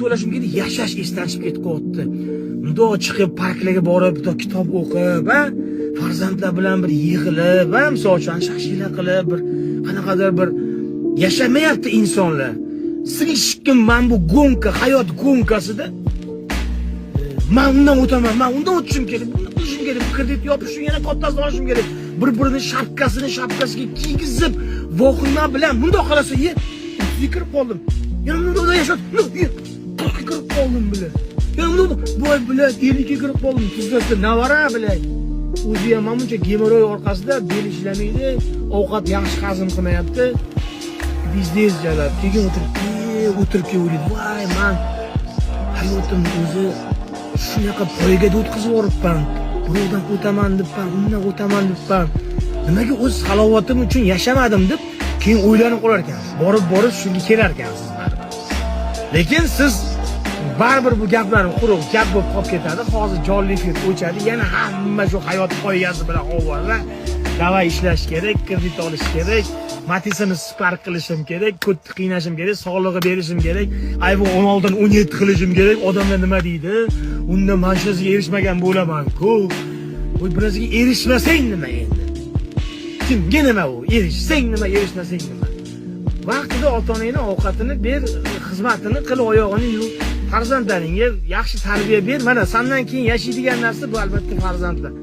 to'lashim kerak, yashash esdan chiqib ketib qoldi. Bundoq chiqib parklarga borib, bitta kitob o'qib, farzandlar bilan bir yig'ilib, misol uchun shashila qilib, bir qanaqadir bir yashamayapti insonlar. Slishkim men bu gonka, hayot gonkasida men undan o'taman, men undan o'tishim kerak, buni qilishim kerak, kredit yopishim, yana kattasini olishim kerak. Bir-birini shapkasiga kiygizib, vohima bilan bundoq qarasa, kirib qoldim. Yana bundoq yashab, kirib qoldim bilan. Yana bundoq boy bilan eliga kirib qoldim. Tuzatdi, navara bilan. O'zi ham menimcha gemoroy orqasida bel ishlamaydi, ovqat yaxshi hazm qilmayapti. Biznes jalab, keyin o'tirib o'yladi, voy men hayotim o'zi shunaqa poygaga o'tkazib yuboribman. Birovdan o'taman debman, undan o'taman debman. Nimaga o'z halovatim uchun yashamadim deb keyin o'ylanib qolar ekansiz. Borib shunga kelar ekansiz. Lekin siz baribir bu gaplarni quruq gap bo'lib qolib ketadi. Hozir jonli efir o'chadi. Yana hamma shu hayot poygasi bilan ovora. Davay ishlash kerak, kredit olish kerak. Matisini spark qilishim kerak, ko'p qiynashim kerak, sog'lig'i berishim kerak, aybu 16dan 17 qilishim kerak. Odamlar nima deydi? Unda mashinaga erishmagan bo'laman-ku. Bu birazga erishmasang nima endi? Kimga nima u? Erishsang nima, erishmasang nima? Vaqtida ota-onangning ovqatini ber, xizmatini qil, oyog'ini yuv. Farzandlaringga yaxshi tarbiya ber. Mana sendan keyin yashaydigan narsa bu albatta farzandlar.